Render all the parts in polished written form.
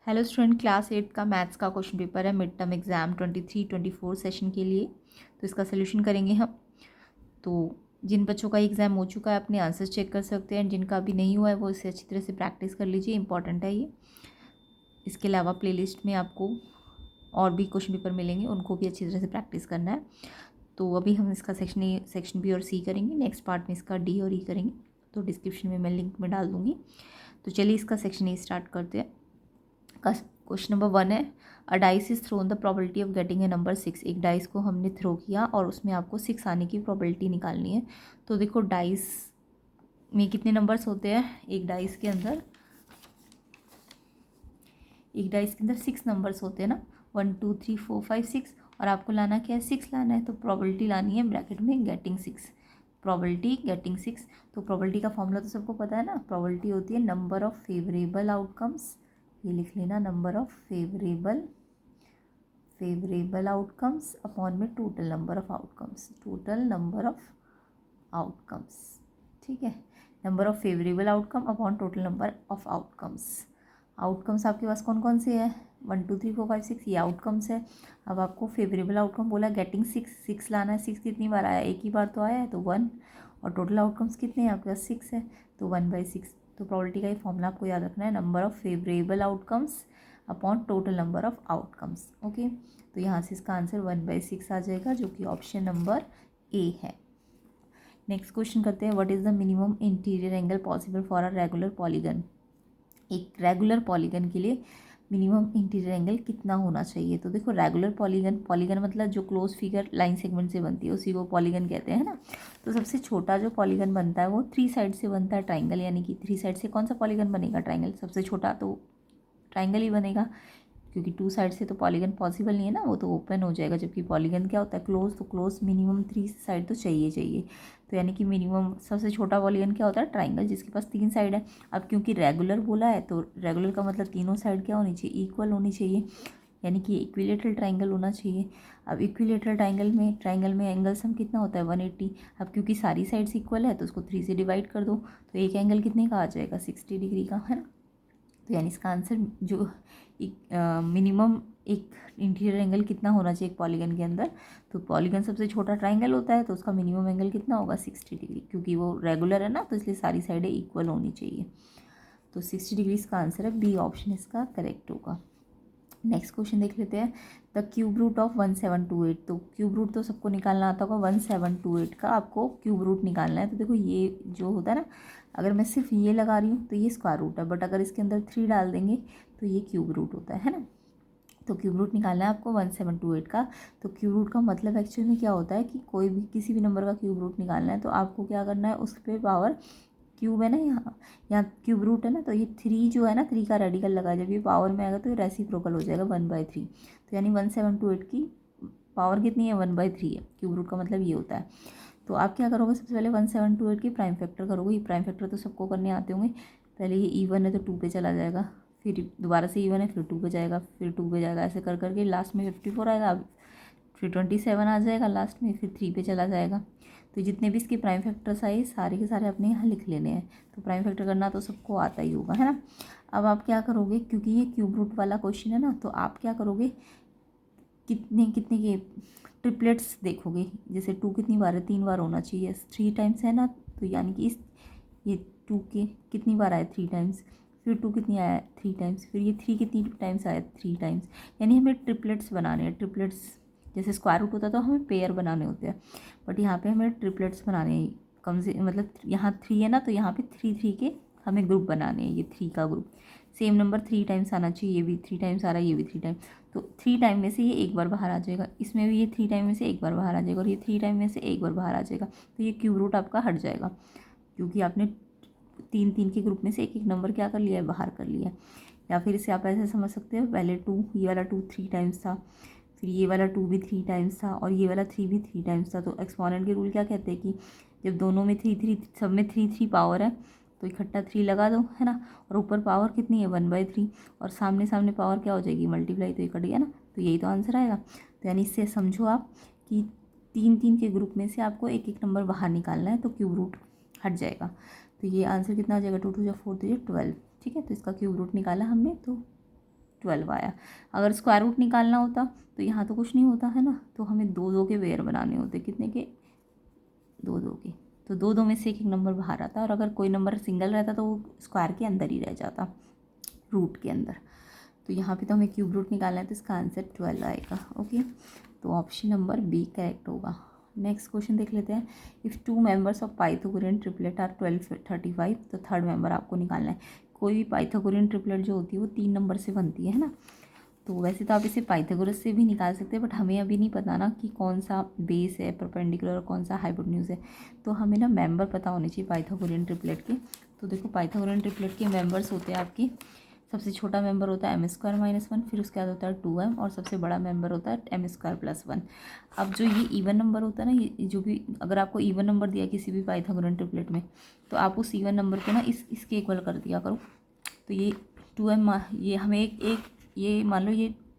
Hello student, class 8 का maths का question paper है मिड टर्म एग्ज़ाम 23-24 सेशन के लिए। तो इसका सोल्यूशन करेंगे हम। तो जिन बच्चों का एग्ज़ाम हो चुका है अपने आंसर्स चेक कर सकते हैं, जिनका अभी नहीं हुआ है वो इसे अच्छी तरह से प्रैक्टिस कर लीजिए, इंपॉर्टेंट है ये। इसके अलावा प्लेलिस्ट में आपको और भी क्वेश्चन पेपर मिलेंगे, उनको भी अच्छी तरह से प्रैक्टिस करना है। तो अभी हम इसका सेक्शन बी और सी करेंगे, नेक्स्ट पार्ट में इसका डी और ई करेंगे। तो डिस्क्रिप्शन में मैं लिंक में डाल दूँगी। तो चलिए इसका सेक्शन ए स्टार्ट करते हैं। क्वेश्चन नंबर 1 है, अ dice is thrown the probability of getting a number 6। एक डाइस को हमने थ्रो किया और उसमें आपको 6 आने की प्रोबेबिलिटी निकालनी है। तो देखो डाइस में कितने नंबर्स होते हैं, एक डाइस के अंदर 6 नंबर्स होते हैं ना, 1 2 3 4 5 6। और आपको लाना क्या है, 6 लाना है। तो प्रोबेबिलिटी लानी है ब्रैकेट में गेटिंग 6, प्रोबेबिलिटी गेटिंग 6। तो प्रोबेबिलिटी का फॉर्मूला तो सबको पता है ना, प्रोबेबिलिटी होती है नंबर ऑफ फेवरेबल आउटकम्स, ये लिख लेना, number of favourable outcomes upon में टोटल नंबर ऑफ आउटकम्स, ठीक है। Number of favourable outcome upon total number of outcomes आपके पास कौन कौन से हैं, 1 2 3 4 5 6, ये आउटकम्स है। अब आपको फेवरेबल आउटकम बोला गेटिंग 6 लाना है। 6 कितनी बार आया, एक ही बार तो आया है, तो 1। और टोटल आउटकम्स कितने हैं आपके पास, 6 है, तो 1/6। तो प्रोबेबिलिटी का ये फॉर्मूला आपको याद रखना है, number of favourable outcomes upon total number of outcomes. Okay, तो यहाँ से इसका आंसर 1/6 आ जाएगा, जो कि ऑप्शन नंबर ए है। नेक्स्ट क्वेश्चन करते हैं, what is the minimum interior angle possible for a regular polygon. एक रेगुलर पॉलीगन के लिए मिनिमम इंटीरियर एंगल कितना होना चाहिए। तो देखो रेगुलर पॉलीगन मतलब जो क्लोज फिगर लाइन सेगमेंट से बनती है उसी को पॉलीगन कहते हैं ना। तो सबसे छोटा जो पॉलीगन बनता है वो 3 साइड से बनता है, ट्राइंगल, यानी कि 3 साइड से कौन सा पॉलीगन बनेगा, ट्राइंगल। सबसे छोटा तो ट्राइंगल ही बनेगा, क्योंकि 2 साइड से तो पॉलीगन पॉसिबल नहीं है ना, वो तो ओपन हो जाएगा। जबकि पॉलीगन क्या होता है, क्लोज, तो क्लोज मिनिमम 3 साइड तो चाहिए। तो यानी कि मिनिमम सबसे छोटा पॉलीगन क्या होता है, ट्राइंगल, जिसके पास 3 साइड है। अब क्योंकि रेगुलर बोला है तो रेगुलर का मतलब तीनों साइड क्या होनी चाहिए, इक्वल होनी चाहिए, यानी कि इक्विलेटरल ट्राइंगल होना चाहिए। अब इक्विलेटरल ट्राइंगल में एंगल सम कितना होता है, 180। अब क्योंकि सारी साइड्स इक्वल है तो उसको 3 से डिवाइड कर दो, तो एक एंगल कितने का आ जाएगा, 60 डिग्री का, है ना। तो यानी इसका आंसर जो मिनिमम एक इंटीरियर एंगल कितना होना चाहिए एक पॉलीगन के अंदर, तो पॉलीगन सबसे छोटा ट्राइंगल होता है तो उसका मिनिमम एंगल कितना होगा, 60 डिग्री, क्योंकि वो रेगुलर है ना, तो इसलिए सारी साइडें इक्वल होनी चाहिए। तो 60 डिग्री इसका आंसर है, बी ऑप्शन इसका करेक्ट होगा। नेक्स्ट क्वेश्चन देख लेते हैं, द क्यूब रूट ऑफ 1728। तो क्यूब रूट तो सबको निकालना आता होगा, 1728 का आपको क्यूब रूट निकालना है। तो देखो ये जो होता है ना, अगर मैं सिर्फ ये लगा रही हूँ तो ये स्क्वायर रूट है, बट अगर इसके अंदर 3 डाल देंगे तो ये क्यूब रूट होता है ना। तो क्यूब रूट निकालना है आपको 1728 का। तो क्यूब रूट का मतलब एक्चुअली में क्या होता है कि कोई भी किसी भी नंबर का क्यूब रूट निकालना है तो आपको क्या करना है, उस पर पावर क्यूब है ना, यहाँ क्यूब रूट है ना, तो ये 3 जो है ना, 3 का रेडिकल लगा, जब ये पावर में आएगा तो ये रेसिप्रोकल हो जाएगा 1/3। तो यानी 1728 की पावर कितनी है, 1/3 है। क्यूब रूट का मतलब ये होता है। तो आप क्या करोगे, सबसे पहले 1728 की प्राइम फैक्टर करोगे। ये प्राइम फैक्टर तो सबको करने आते होंगे। पहले ये इवन है तो 2 पे चला जाएगा, फिर दोबारा से इवन है, फिर 2 पे जाएगा, फिर 2 पे जाएगा, ऐसे कर करके लास्ट में 54 आएगा, फिर 27 आ जाएगा लास्ट में, फिर 3 पे चला जाएगा। तो जितने भी इसके प्राइम फैक्टर्स आए सारे के सारे अपने यहाँ लिख लेने हैं। तो प्राइम फैक्टर करना तो सबको आता ही होगा, है ना। अब आप क्या करोगे, क्योंकि ये क्यूब रूट वाला क्वेश्चन है ना, तो आप क्या करोगे, कितने कितने के ट्रिपलेट्स देखोगे। जैसे 2 कितनी बार है, 3 बार होना चाहिए, 3 टाइम्स है ना, तो यानी कि इस ये 2 के कितनी बार आए, 3 टाइम्स, फिर 2 कितनी आया, 3 टाइम्स, फिर ये 3 कितनी टाइम्स आया, 3 टाइम्स। यानी हमें ट्रिपलेट्स बनाने हैं। ट्रिपलेट्स जैसे स्क्वायर रूट होता तो हमें पेयर बनाने होते हैं, बट यहाँ पे हमें ट्रिपलेट्स बनाने हैं। कम से मतलब यहाँ 3 है ना, तो यहाँ पे 3 के हमें ग्रुप बनाने हैं, ये 3 का ग्रुप। सेम नंबर 3 टाइम्स आना चाहिए, ये भी 3 टाइम्स आ रहा है, ये भी 3 टाइम। तो 3 टाइम में से ये एक बार बाहर आ जाएगा, इसमें भी ये 3 टाइम में से एक बार बाहर आ जाएगा, और ये 3 टाइम में से एक बार बाहर आ जाएगा। तो ये क्यूब रूट आपका हट जाएगा, क्योंकि आपने 3 के ग्रुप में से एक एक नंबर क्या कर लिया है, बाहर कर लिया है। या फिर इसे आप ऐसे समझ सकते हो, पहले 2, ये वाला 2 3 टाइम्स था, फिर ये वाला 2 भी 3 टाइम्स था, और ये वाला 3 भी 3 टाइम्स था। तो एक्सपोनेंट के रूल क्या कहते हैं कि जब दोनों में 3 सब में 3 पावर है तो इकट्ठा 3 लगा दो, है ना। और ऊपर पावर कितनी है, 1/3, और सामने सामने पावर क्या हो जाएगी, मल्टीप्लाई, तो ये कट गया ना। तो यही तो आंसर आएगा। तो यानी इससे समझो आप कि 3 के ग्रुप में से आपको एक एक नंबर बाहर निकालना है, तो क्यूब रूट हट जाएगा। तो ये आंसर कितना आ जाएगा, 2 2 4 4 12। ठीक है, तो इसका क्यूब रूट निकाला हमने, तो 12 आया। अगर स्क्वायर रूट निकालना होता तो यहाँ तो कुछ नहीं होता है ना, तो हमें 2 के पेयर बनाने होते, कितने के, 2 के, तो 2 में से एक नंबर बाहर आता, और अगर कोई नंबर सिंगल रहता तो वो स्क्वायर के अंदर ही रह जाता, रूट के अंदर। तो यहाँ पे तो हमें क्यूब रूट निकालना है, तो इसका आंसर 12 आएगा। ओके, तो ऑप्शन नंबर बी करेक्ट होगा। नेक्स्ट क्वेश्चन देख लेते हैं। If 2 members of Pythagorean triplet are 12, 35, तो थर्ड मेंबर आपको निकालना है। कोई भी पाइथागोरियन ट्रिपलेट जो होती है वो 3 नंबर से बनती है ना, तो वैसे तो आप इसे पाइथागोरस से भी निकाल सकते हैं, बट हमें अभी नहीं पता ना कि कौन सा बेस है परपेंडिकुलर और कौन सा हाइपोटेन्यूज है, तो हमें ना मेंबर पता होने चाहिए पाइथागोरियन ट्रिपलेट के। तो देखो पाइथागोरियन ट्रिपलेट के मेंबर्स होते हैं आपके, सबसे छोटा मेंबर होता है m² - 1, फिर उसके बाद होता है 2m, और सबसे बड़ा मेंबर होता है m² + 1। अब जो ये इवन नंबर होता है ना, ये जो भी अगर आपको इवन नंबर दिया किसी भी पाइथागोरियन ट्रिपलेट में, तो आप उस इवन नंबर को ना इसके इक्वल कर दिया करो। तो ये 2m, ये हमें एक ये मान लो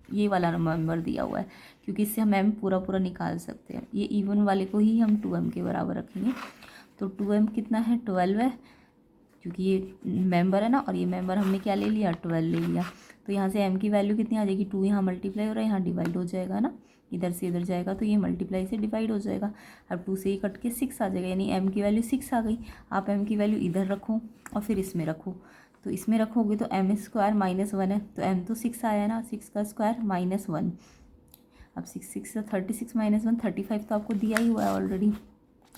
ये वाला मेंबर दिया हुआ है, क्योंकि इससे हम m पूरा पूरा निकाल सकते हैं। ये इवन वाले को ही हम 2m के बराबर रखेंगे। तो 2m कितना है, 12 है, क्योंकि ये मेंबर है ना, और ये मेंबर हमने क्या ले लिया, 12 ले लिया। तो यहाँ से m की वैल्यू कितनी आ जाएगी, 2 यहाँ मल्टीप्लाई हो रहा है, यहाँ डिवाइड हो जाएगा ना, इधर से इधर जाएगा तो ये मल्टीप्लाई से डिवाइड हो जाएगा। अब 2 से ही कट के 6 आ जाएगा, यानी m की वैल्यू 6 आ गई। आप m की वैल्यू इधर रखो और फिर इसमें रखो, तो इसमें रखोगे तो m² - 1 है, तो m तो 6 आया ना, 6 का स्क्वायर -1। अब 6 से 36 - 1 35 तो आपको दिया ही हुआ है ऑलरेडी।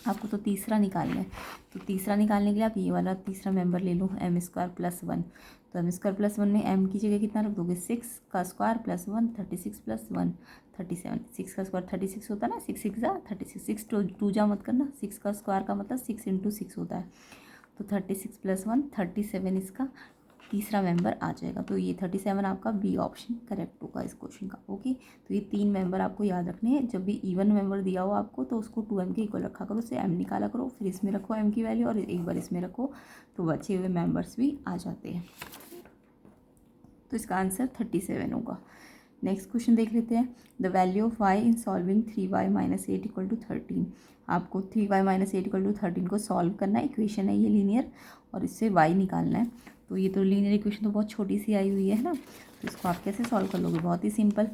आपको तो तीसरा निकालना है, तो तीसरा निकालने के लिए आप ये वाला तीसरा मेंबर ले लो, m² + 1। तो m² + 1 में m की जगह कितना रख दोगे, 6 का स्क्वायर + 1, 36 + 1 37। 6 का स्क्वायर 36 होता है ना, 6 6 जा 36, 6 2 जा मत करना, 6 का स्क्वायर का मतलब 6 × 6 होता है। तो 36 + 1 37 इसका तीसरा मेंबर आ जाएगा। तो ये 37 आपका बी ऑप्शन करेक्ट होगा इस क्वेश्चन का। ओके, तो ये 3 मेंबर आपको याद रखने हैं। जब भी इवन मेंबर दिया हो आपको तो उसको 2m के इक्वल रखा करो, उससे m निकाला करो, फिर इसमें रखो m की वैल्यू और एक बार इसमें रखो, तो बचे हुए मेंबर्स भी आ जाते हैं। तो इसका आंसर 37 होगा। नेक्स्ट क्वेश्चन देख लेते हैं। The value of y in solving 3y - 8 = 13। आपको 3y - 8 = 13 को सॉल्व करना है, इक्वेशन है ये लीनियर, और इससे y निकालना है। तो ये तो लीनियर इक्वेशन तो बहुत छोटी सी आई हुई है ना, तो इसको आप कैसे सॉल्व कर लोगे, बहुत ही सिंपल।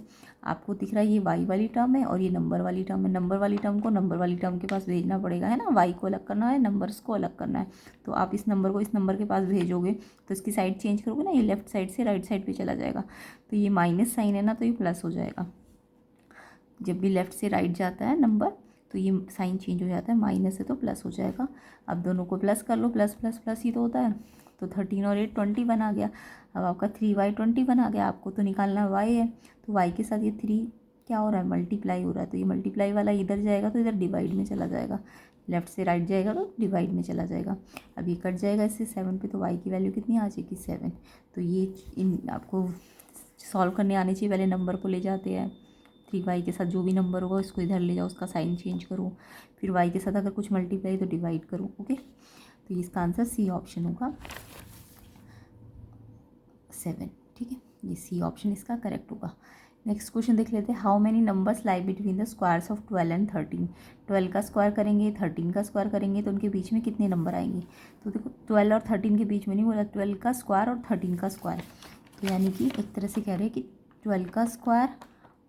आपको दिख रहा है ये y वाली टर्म है और ये नंबर वाली टर्म है, नंबर वाली टर्म को नंबर वाली टर्म के पास भेजना पड़ेगा, है ना, y को अलग करना है, नंबर्स को अलग करना है। तो आप इस नंबर को इस नंबर के पास भेजोगे तो इसकी साइड चेंज करोगे ना, ये लेफ्ट साइड से राइट साइड पे चला जाएगा, तो ये माइनस साइन है ना, तो ये प्लस हो जाएगा। जब भी लेफ्ट से राइट जाता है नंबर तो ये साइन चेंज हो जाता है, माइनस है तो प्लस हो जाएगा। अब दोनों को प्लस कर लो, प्लस प्लस प्लस ही तो होता है, तो 13 और 8 21 आ गया। अब आपका 3y 21 आ गया, आपको तो निकालना y है, तो y के साथ ये 3 क्या हो रहा है, मल्टीप्लाई हो रहा है, तो ये मल्टीप्लाई वाला इधर जाएगा तो इधर डिवाइड में चला जाएगा, लेफ्ट से राइट जाएगा तो डिवाइड में चला जाएगा। अब ये कट जाएगा इससे 7 पे, तो y की वैल्यू कितनी आ जाएगी, 7। तो ये इन आपको सॉल्व करने आने चाहिए। पहले नंबर को ले जाते हैं, 3y के साथ जो भी नंबर होगा उसको इधर ले जाओ, उसका साइन चेंज करो, फिर y के साथ अगर कुछ मल्टीप्लाई तो डिवाइड करो। ओके, तो इसका आंसर सी ऑप्शन होगा 7। ठीक है, ये सी ऑप्शन इसका करेक्ट होगा। नेक्स्ट क्वेश्चन देख लेते हैं। How many numbers lie between the squares of 12 and 13। 12 का स्क्वायर करेंगे, 13 का स्क्वायर करेंगे, तो उनके बीच में कितने नंबर आएंगे। तो देखो 12 और 13 के बीच में नहीं बोला, 12 का स्क्वायर और 13 का स्क्वायर, तो यानी कि एक तरह से कह रहे हैं कि 12 का स्क्वायर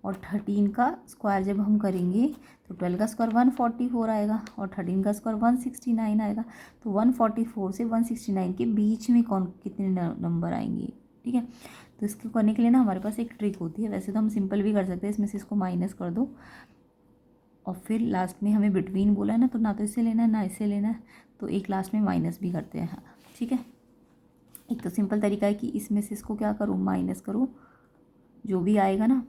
और 13 का स्क्वायर जब हम करेंगे तो 12 का स्क्वायर 144 आएगा और 13 का स्क्वायर 169 आएगा। तो 144 से 169 के बीच में कौन कितने नंबर आएंगे। ठीक है, तो इसको करने के लिए ना हमारे पास एक ट्रिक होती है, वैसे तो हम सिंपल भी कर सकते हैं, इसमें से इसको माइनस कर दो और फिर लास्ट में हमें बिटवीन बोला है ना, तो ना तो इससे लेना है ना इससे लेना है, तो एक लास्ट में माइनस भी करते हैं। ठीक है, एक तो सिंपल तरीका है कि इसमें से इसको क्या करो, माइनस करो, जो भी आएगा ना,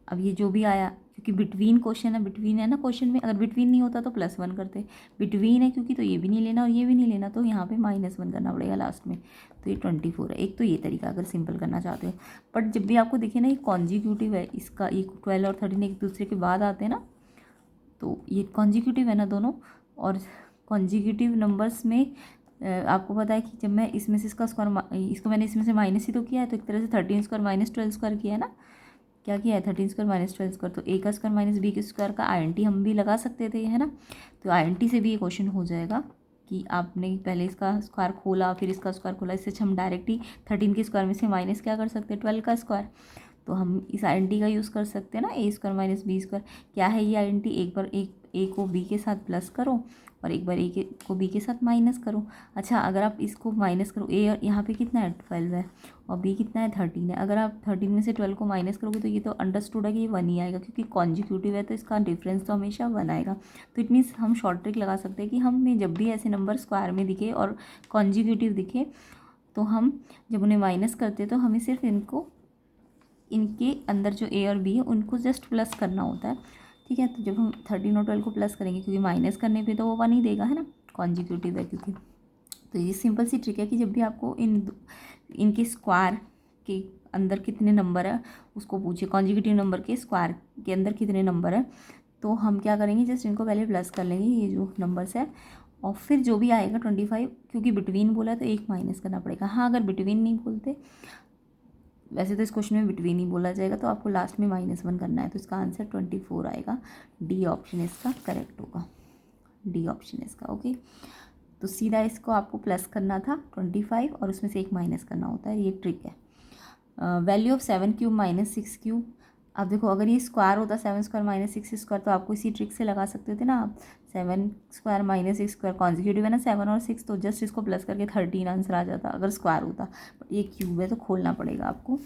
अब ये जो भी आया, क्योंकि बिटवीन क्वेश्चन है, बिटवीन है ना क्वेश्चन में, अगर बिटवीन नहीं होता तो +1 करते, बिटवीन है क्योंकि तो ये भी नहीं लेना और ये भी नहीं लेना, तो यहाँ पे -1 करना पड़ेगा लास्ट में, तो ये 24 है। एक तो ये तरीका अगर सिंपल करना चाहते हो, बट जब भी आपको दिखे ना ये कॉन्जिक्यूटिव है, इसका ये 12 और 13 एक दूसरे के बाद आते हैं ना, तो ये कॉन्जिक्यूटिव है ना दोनों, और कॉन्जिक्यूटिव नंबर्स में आपको पता है कि जब मैं इसमें से इसका स्क्वायर, इसको मैंने इसमें से माइनस ही तो किया है, तो एक तरह से 13² - 12² किया है ना, क्या किया है 13² - 12², तो a का स्क्वायर - b के स्क्वायर का INT हम भी लगा सकते थे, है ना, तो INT से भी ये क्वेश्चन हो जाएगा कि आपने पहले इसका स्क्वायर खोला फिर इसका स्क्वायर खोला, इससे हम डायरेक्ट ही 13 के स्क्वायर में से माइनस क्या कर सकते हैं 12 का स्क्वायर। तो हम इस आइडेंटिटी का यूज़ कर सकते हैं ना, ए स्क्वायर माइनस बी स्क्वायर। क्या है ये आइडेंटिटी, एक बार ए को बी के साथ प्लस करो और एक बार को बी के साथ माइनस करो। अच्छा, अगर आप इसको माइनस करो, ए और यहाँ पे कितना है 12 है और बी कितना है 13 है, अगर आप 13 में से 12 को माइनस करोगे तो ये तो अंडरस्टूड है कि ये 1 ही आएगा, क्योंकि कॉन्जिक्यूटिव है तो इसका डिफरेंस तो हमेशा 1 आएगा। तो इट मीन्स हम शॉर्ट ट्रिक लगा सकते हैं कि हमें जब भी ऐसे नंबर स्क्वायर में दिखे और कॉन्जिक्यूटिव दिखे तो हम जब उन्हें माइनस करते हैं तो हमें सिर्फ इनके अंदर जो ए और बी है उनको जस्ट प्लस करना होता है। ठीक है, तो जब हम 13 और 12 को प्लस करेंगे, क्योंकि माइनस करने पे तो वो 1 ही देगा, है ना, कॉन्जिक्यूटिव है क्योंकि। तो ये सिंपल सी ट्रिक है कि जब भी आपको इनके स्क्वायर के अंदर कितने नंबर है उसको पूछे, कॉन्जिक्यूटिव नंबर के स्क्वायर के अंदर कितने नंबर है, तो हम क्या करेंगे, जस्ट इनको पहले प्लस कर लेंगे ये जो नंबर्स है, और फिर जो भी आएगा 25, क्योंकि बिटवीन बोला है तो एक माइनस करना पड़ेगा। हाँ, अगर बिटवीन नहीं बोलते, वैसे तो इस क्वेश्चन में बिटवीन ही बोला जाएगा, तो आपको लास्ट में -1 करना है, तो इसका आंसर 24 आएगा। डी ऑप्शन इसका करेक्ट होगा, डी ऑप्शन इसका। ओके, तो सीधा इसको आपको प्लस करना था 25 और उसमें से एक माइनस करना होता है, ये ट्रिक है। Value of 7 cube minus 6 cube. अब देखो, अगर ये स्क्वायर होता 7 स्क्वायर माइनस 6 स्क्वायर तो आपको इसी ट्रिक से लगा सकते थे ना आप। 7 स्क्वायर माइनस 6 स्क्वायर कॉन्जिक्यूटिव है ना 7 और 6, तो जस्ट इसको प्लस करके 13 आंसर आ जाता अगर स्क्वायर होता। बट ये क्यूब है तो खोलना पड़ेगा आपको।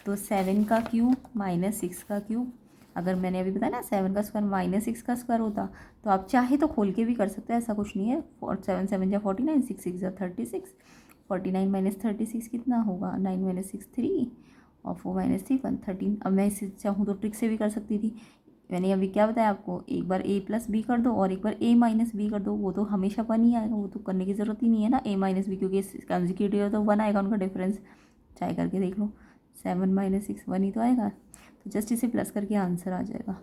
तो 7 का क्यूब माइनस 6 का क्यूब, अगर मैंने अभी बताया ना 7 का स्क्वायर माइनस 6 का स्क्वायर होता तो आप चाहे तो खोल के भी कर सकते हैं, ऐसा कुछ नहीं है। 7 7 जा 49, 6 6 जा 36, 49 माइनस 36 कितना होगा, 9 माइनस 6 3 और 4 माइनस 3 1 13। अब मैं इसे चाहूँ तो ट्रिक से भी कर सकती थी। मैंने अभी क्या बताया आपको, एक बार a प्लस बी कर दो और एक बार a माइनस बी कर दो, वो तो हमेशा 1 ही आएगा, वो तो करने की ज़रूरत ही नहीं है ना a माइनस बी, क्योंकि कंसेक्यूटिव है तो 1 आएगा उनका डिफरेंस। ट्राई करके देख लो, 7 माइनस 6 1 ही तो आएगा, तो जस्ट इसे प्लस करके आंसर आ जाएगा।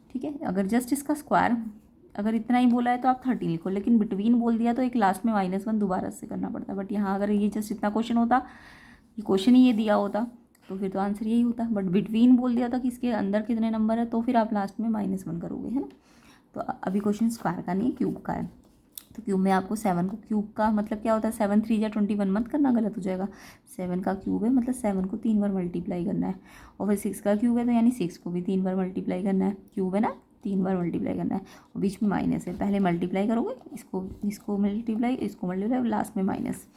ठीक है, अगर जस्ट इसका स्क्वायर अगर इतना ही बोला है तो आप 13 लिखो, लेकिन बिटवीन बोल दिया तो एक लास्ट में -1 दोबारा से करना पड़ता है। बट यहाँ अगर ये जस्ट इतना क्वेश्चन होता, ये क्वेश्चन ही ये दिया होता तो फिर तो आंसर यही होता। बट बिटवीन बोल दिया था कि इसके अंदर कितने नंबर है, तो फिर आप लास्ट में -1 करोगे, है ना। तो अभी क्वेश्चन स्क्वायर का नहीं, क्यूब का है। तो क्यूब में आपको 7 को, क्यूब का मतलब क्या होता है, 7 3 या 21 मत करना, गलत हो जाएगा। 7 का क्यूब है मतलब 7 को 3 बार मल्टीप्लाई करना है, और फिर 6 का क्यूब है तो यानी 6 को भी 3 बार मल्टीप्लाई करना है। क्यूब है ना, 3 बार मल्टीप्लाई करना है, और बीच में माइनस है, पहले मल्टीप्लाई करोगे इसको मल्टीप्लाई लास्ट में माइनस।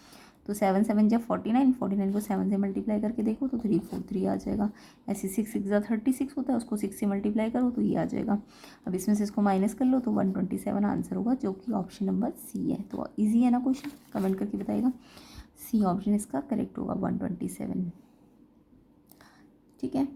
तो 7 7 जब 49, 49 को 7 से मल्टीप्लाई करके देखो तो 343 आ जाएगा। ऐसे 6 6 जा 36 होता है, उसको 6 से मल्टीप्लाई करो तो ये आ जाएगा। अब इसमें से इसको माइनस कर लो तो 127 आंसर होगा, जो कि ऑप्शन नंबर सी है। तो इजी है ना क्वेश्चन, कमेंट करके बताइएगा। सी ऑप्शन इसका करेक्ट होगा 127। ठीक है,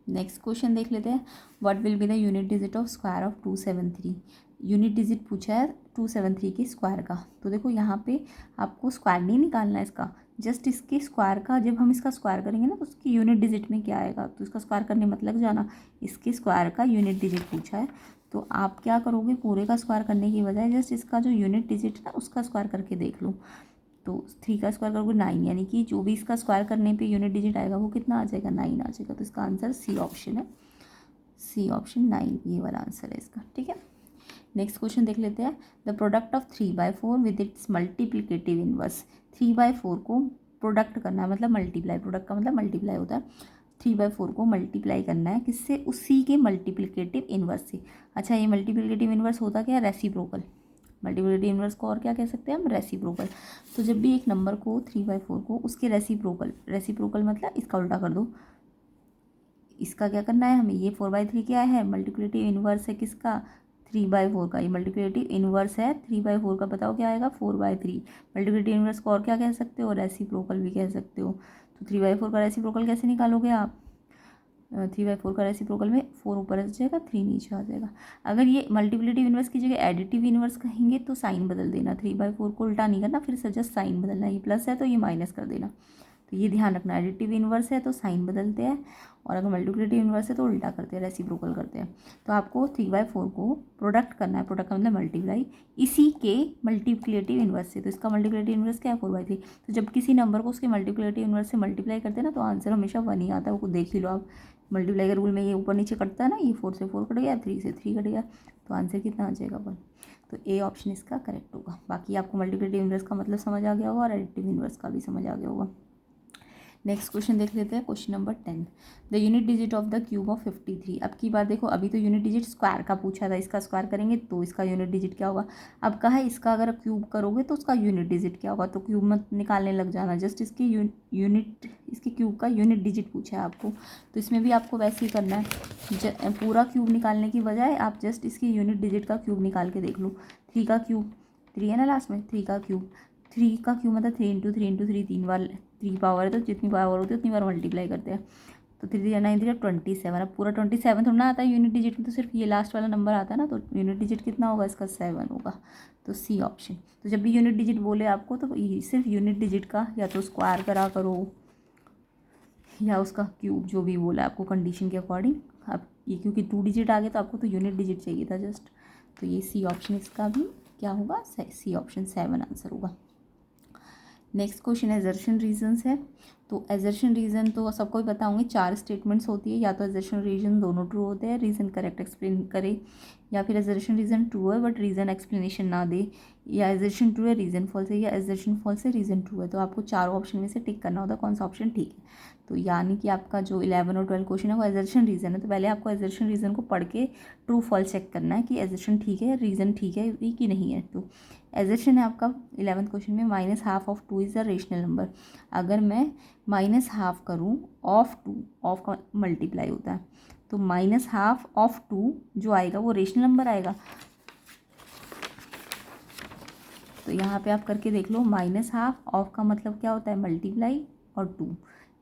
नेक्स्ट क्वेश्चन देख लेते हैं। What will be the unit digit of square of 273। Unit digit पूछा है 273 के स्क्वायर का। तो देखो यहाँ पे आपको स्क्वायर नहीं निकालना है इसका, जस्ट इसके स्क्वायर का, जब हम इसका स्क्वायर करेंगे ना तो उसकी यूनिट डिजिट में क्या आएगा, तो इसका स्क्वायर करने मत लग जाना। इसके स्क्वायर का यूनिट डिजिट पूछा है तो आप क्या करोगे, पूरे का स्क्वायर करने की बजाय जस्ट इसका जो यूनिट डिजिट है ना उसका स्क्वायर करके देख लो। तो 3 का स्क्वायर करोगे 9, यानी कि जो भी इसका स्क्वायर करने पे यूनिट डिजिट आएगा वो कितना आ जाएगा, 9 आ जाएगा। तो इसका आंसर सी ऑप्शन है, सी ऑप्शन 9 ये वाला आंसर है इसका। ठीक है, नेक्स्ट क्वेश्चन देख लेते हैं। The product of 3/4 with its multiplicative inverse. 3/4 को प्रोडक्ट करना है, मतलब मल्टीप्लाई, प्रोडक्ट का मतलब मल्टीप्लाई होता है। 3/4 को मल्टीप्लाई करना है किससे, उसी के मल्टीप्लिकेटिव इनवर्स से। अच्छा, ये मल्टीप्लिकेटिव इनवर्स होता क्या है, रेसिप्रोकल। मल्टीप्लिकेटिव इनवर्स को और क्या कह सकते हैं हम, रेसिप्रोकल। तो जब भी एक नंबर को 3/4 को उसके रेसिप्रोकल मतलब इसका उल्टा कर दो। इसका क्या करना है हमें, ये 4/3 क्या है, मल्टीप्लिकेटिव इनवर्स है किसका, 3/4 का। ये मल्टीप्लिकेटिव इनवर्स है 3/4 का, बताओ क्या आएगा, 4/3। मल्टीप्लिकेटिव इनवर्स को और क्या कह सकते हो, रेसिप्रोकल भी कह सकते हो। तो 3/4 का रेसिप्रोकल कैसे निकालोगे आप, 3/4 का रेसिप्रोकल में 4 ऊपर आ जाएगा 3 नीचे आ जाएगा। अगर ये मल्टीप्लिकेटिव इनवर्स की जगह एडिटिव इनवर्स कहेंगे तो साइन बदल देना, 3/4 को उल्टा नहीं करना, फिर से जस्ट साइन बदलना, ये प्लस है तो ये माइनस कर देना। तो ये ध्यान रखना, एडिटिव इनवर्स है तो साइन बदलते हैं, और अगर मल्टीप्लिकेटिव इनवर्स है तो उल्टा करते हैं, रेसिप्रोकल करते हैं। तो आपको 3/4 को प्रोडक्ट करना है, प्रोडक्ट का मतलब मल्टीप्लाई, इसी के मल्टीप्लिकेटिव इनवर्स से। तो इसका मल्टीप्लिकेटिव इनवर्स क्या है, 4/3। तो जब किसी नंबर को उसके मल्टीप्लिकेटिव इनवर्स से मल्टीप्लाई करते हैं ना तो आंसर हमेशा 1 ही आता है, वो देख ही लो आप। मल्टीप्लाई के रूल में ये ऊपर नीचे कटता है ना, ये 4 से 4 कट गया, 3 से 3 कट गया, तो आंसर कितना आ जाएगा 1। तो ए ऑप्शन इसका करेक्ट होगा। बाकी आपको मल्टीप्लिकेटिव इन्वर्स का मतलब समझ आ गया होगा और एडिटिव इन्वर्स का भी समझ आ गया होगा। नेक्स्ट क्वेश्चन देख लेते हैं, question number 10। The unit digit of the cube of 53। अब की बात देखो, अभी तो यूनिट डिजिट स्क्वायर का पूछा था, इसका स्क्वायर करेंगे तो इसका यूनिट डिजिट क्या होगा। अब कहा है इसका अगर क्यूब करोगे तो उसका यूनिट डिजिट क्या होगा, तो क्यूब मत निकालने लग जाना, जस्ट इसकी यूनिट, इसके क्यूब का यूनिट डिजिट पूछा है आपको। तो इसमें भी आपको वैसे ही करना है, पूरा क्यूब निकालने की बजाय आप जस्ट इसकी यूनिट डिजिट का क्यूब निकाल के देख लो। 3 का क्यूब, 3 है ना लास्ट में, 3 का क्यूब, 3 का क्यूब मतलब 3 इंटू 3 इंटू 3, 3 बार 3 पावर है तो जितनी पावर होती है उतनी बार मल्टीप्लाई करते हैं। तो 3 3 9 3 27। अब पूरा 27 थोड़ा ना आता है यूनिट डिजिट में, तो सिर्फ ये लास्ट वाला नंबर आता है ना, तो यूनिट डिजिट कितना होगा इसका 7 होगा। तो सी ऑप्शन। तो जब भी यूनिट डिजिट बोले आपको तो सिर्फ यूनिट डिजिट का या तो स्क्वायर करा करो या उसका क्यूब, जो भी बोला आपको कंडीशन के अकॉर्डिंग। अब ये क्योंकि 2 डिजिट आ गया तो आपको तो यूनिट डिजिट चाहिए था जस्ट, तो ये सी ऑप्शन इसका भी क्या होगा, सी ऑप्शन 7 आंसर होगा। नेक्स्ट क्वेश्चन एजर्शन रीजन्स है। तो एजर्शन रीजन तो सबको ही पता होंगे, 4 स्टेटमेंट्स होती है, या तो एजर्शन रीजन दोनों ट्रू होते हैं, रीज़न करेक्ट एक्सप्लेन करे, या फिर एजर्शन रीजन ट्रू है बट रीज़न एक्सप्लेनेशन ना दे, या एजर्शन ट्रू है रीज़न फॉल्स है, या एजर्शन फॉल्स है रीज़न ट्रू है। तो आपको चारों ऑप्शन में से टिक करना होता है कौन सा ऑप्शन ठीक है। तो यानी कि आपका जो 11 और 12 क्वेश्चन है वो एजर्शन रीजन है, तो पहले आपको एजर्शन रीजन को पढ़ के ट्रू फॉल्स चेक करना है कि एजर्शन ठीक है, रीज़न ठीक है कि नहीं है। तो एजर्शन है आपका 11th क्वेश्चन में, -12 of 2 is a rational number. अगर मैं -12 करूँ ऑफ 2, ऑफ का मल्टीप्लाई होता है, तो -12 ऑफ 2 जो आएगा वो रेशनल नंबर आएगा। तो यहाँ पे आप करके देख लो, -12 ऑफ का मतलब क्या होता है, मल्टीप्लाई और 2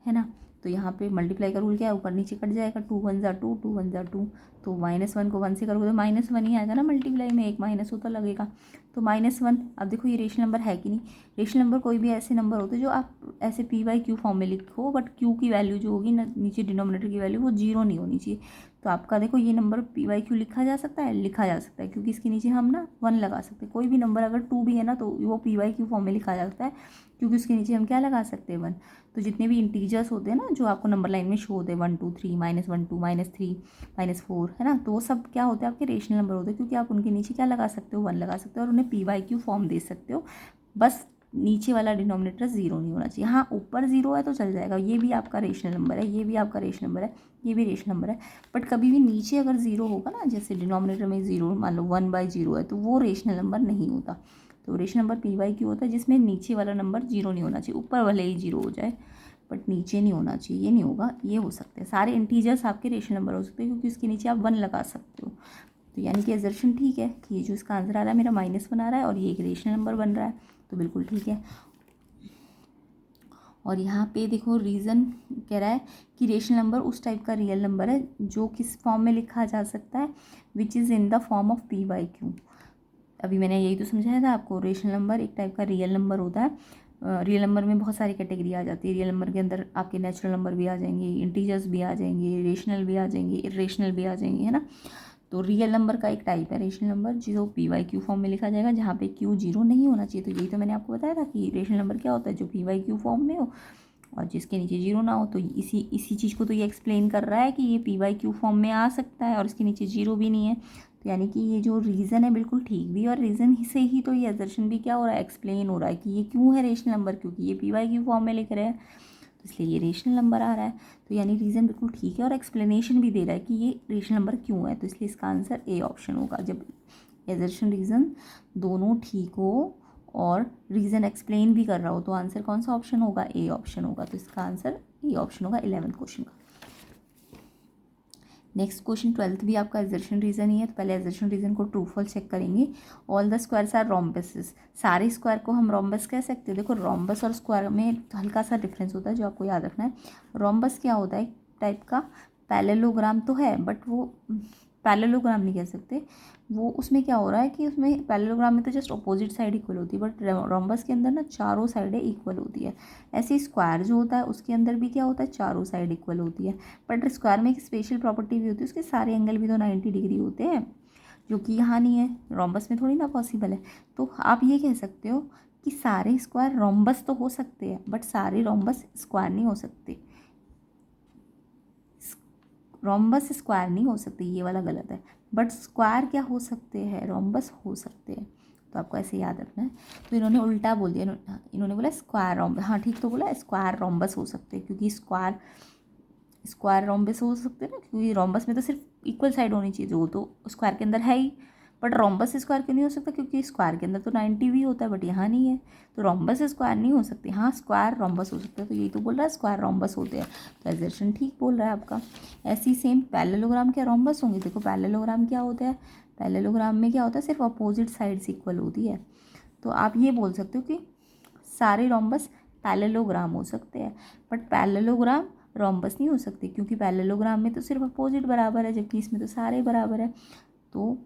है ना। तो यहाँ पे मल्टीप्लाई का रूल क्या है, ऊपर नीचे कट जाएगा, 2 1 जा 2, 2 1 जा 2, तो -1 को 1 से करोगे तो -1 ही आएगा ना मल्टीप्लाई में, एक माइनस होता लगेगा, तो -1। अब देखो ये रेशनल नंबर है कि नहीं, रेशनल नंबर कोई भी ऐसे नंबर होते हैं जो आप ऐसे p/q फॉर्म में लिखो, बट q की वैल्यू जो होगी ना नीचे डिनोमिनेटर की वैल्यू वो 0 नहीं होनी चाहिए। तो आपका देखो ये नंबर p/q लिखा जा सकता है, लिखा जा सकता है, क्योंकि इसके नीचे हम ना 1 लगा सकते हैं। कोई भी नंबर अगर 2 भी है ना तो वो p/q फॉर्म में लिखा जा सकता है, क्योंकि उसके नीचे हम क्या लगा सकते हैं, 1। तो जितने भी इंटीजर्स होते हैं ना जो आपको नंबर लाइन में शो होते हैं, 1 2 3, -1 2, -3, -4 है ना, तो वो सब क्या होते हैं आपके रेशनल नंबर होते हैं, क्योंकि आप उनके नीचे क्या लगा सकते हो, 1 लगा सकते हो और उन्हें p/q फॉर्म दे सकते हो। बस नीचे वाला डिनोमिनेटर 0 नहीं होना चाहिए। हाँ ऊपर 0 है तो चल जाएगा, ये भी आपका रेशनल नंबर है, ये भी आपका रेशनल नंबर है, ये भी रेशनल नंबर है, बट कभी भी नीचे अगर 0 होगा ना, जैसे डिनोमिनेटर में 0 मान लो 1/0 है, तो वो रेशनल नंबर नहीं होता। तो रेशनल नंबर p/q होता है जिसमें नीचे वाला नंबर 0 नहीं होना चाहिए, ऊपर भले ही 0 हो जाए बट नीचे नहीं होना चाहिए, ये नहीं होगा, ये हो सकते हैं सारे इंटीजर्स आपके रेशनल नंबर हो सकते हैं, क्योंकि उसके नीचे आप 1 लगा सकते हो। तो यानी कि एजर्शन ठीक है कि ये जो इसका आंसर आ रहा है मेरा -1 आ रहा है और ये एक रेशनल नंबर बन रहा है, तो बिल्कुल ठीक है। और यहाँ पे देखो रीज़न कह रहा है कि रेशनल नंबर उस टाइप का रियल नंबर है जो किस फॉर्म में लिखा जा सकता है, which is in the form of p/q। अभी मैंने यही तो समझाया था आपको, रेशनल नंबर एक टाइप का रियल नंबर होता है। रियल नंबर में बहुत सारी कैटेगरी आ जाती है, रियल नंबर के अंदर आपके नेचुरल नंबर भी आ जाएंगे, इंटीजर्स भी आ जाएंगे, रेशनल भी आ जाएंगे, इरेशनल भी आ जाएंगे, है ना। तो रियल नंबर का एक टाइप है रेशनल नंबर जो p/q फॉर्म में लिखा जाएगा, जहाँ पे q 0 नहीं होना चाहिए। तो यही तो मैंने आपको बताया था कि रेशनल नंबर क्या होता है, जो p/q फॉर्म में हो और जिसके नीचे 0 ना हो। तो इसी चीज़ को तो ये एक्सप्लेन कर रहा है कि ये p/q फॉर्म में आ सकता है और इसके नीचे 0 भी नहीं है। तो यानी कि ये जो रीज़न है बिल्कुल ठीक भी, और रीज़न से ही तो ये असर्शन भी क्या हो रहा है, एक्सप्लेन हो रहा है कि ये क्यों है रेशनल नंबर, क्योंकि ये p/q फॉर्म में लिख रहे हैं, तो इसलिए ये रेशनल नंबर आ रहा है। तो यानी रीज़न बिल्कुल ठीक है और एक्सप्लेनेशन भी दे रहा है कि ये रेशनल नंबर क्यों है, तो इसलिए इसका आंसर ए ऑप्शन होगा। जब एजर्शन रीज़न दोनों ठीक हो और रीज़न एक्सप्लेन भी कर रहा हो तो आंसर कौन सा ऑप्शन होगा, ए ऑप्शन होगा। तो इसका आंसर ए ऑप्शन होगा 11th क्वेश्चन का। नेक्स्ट क्वेश्चन 12th भी आपका एजर्शन रीजन ही है, तो पहले एजर्शन रीजन को ट्रू फॉल्स चेक करेंगे। All the squares are rhombuses, सारे स्क्वायर को हम रोम्बस कह सकते हैं। देखो रोम्बस और स्क्वायर में हल्का सा डिफरेंस होता है जो आपको याद रखना है। रोम्बस क्या होता है, टाइप का पैरेललोग्राम तो है, बट वो पैरेललोग्राम नहीं कह सकते। वो उसमें क्या हो रहा है कि उसमें पैरेललोग्राम में तो जस्ट अपोजिट साइड इक्वल होती है, बट रोम्बस के अंदर ना चारों साइडें इक्वल होती है। ऐसे स्क्वायर जो होता है उसके अंदर भी क्या होता है, चारों साइड इक्वल होती है। बट स्क्वायर में एक स्पेशल प्रॉपर्टी भी होती है, उसके सारे एंगल भी तो 90 डिग्री होते हैं, जो कि यहाँ नहीं है, रोम्बस में थोड़ी ना पॉसिबल है। तो आप ये कह सकते हो कि सारे स्क्वायर रोम्बस तो हो सकते हैं बट सारे रोम्बस स्क्वायर नहीं हो सकते, रोम्बस स्क्वायर नहीं हो सकते, ये वाला गलत है। बट स्क्वायर क्या हो सकते हैं, रोम्बस हो सकते हैं। तो आपको ऐसे याद रखना है। तो इन्होंने उल्टा बोल दिया, इन्होंने बोला स्क्वायर रोम्बस, हाँ ठीक तो बोला, स्क्वायर रोम्बस हो सकते हैं, क्योंकि स्क्वायर रोम्बस हो सकते हैं ना, क्योंकि रोम्बस में तो सिर्फ इक्वल साइड होनी चाहिए, जो तो स्क्वायर के अंदर है ही। बट रोम्बस स्क्वायर क्यों नहीं हो सकता, क्योंकि स्क्वायर के अंदर तो 90 भी होता है, बट यहाँ नहीं है, तो रोम्बस स्क्वायर नहीं हो सकती। हाँ स्क्वायर रोम्बस हो सकता है, तो यही तो बोल रहा है स्क्वायर रोम्बस होते हैं, तो एजर्शन ठीक बोल रहा है आपका। ऐसी सेम पैरेललोग्राम क्या रोम्बस होंगे, देखो पैरेललोग्राम क्या होता है, पैरेललोग्राम में क्या होता है, सिर्फ अपोजिट साइड्स इक्वल होती है। तो आप ये बोल सकते हो कि सारे रोम्बस पैरेललोग्राम हो सकते हैं, बट पैरेललोग्राम रोम्बस नहीं हो सकते, क्योंकि पैरेललोग्राम में तो सिर्फ अपोजिट बराबर है, जबकि इसमें तो सारे बराबर है। तो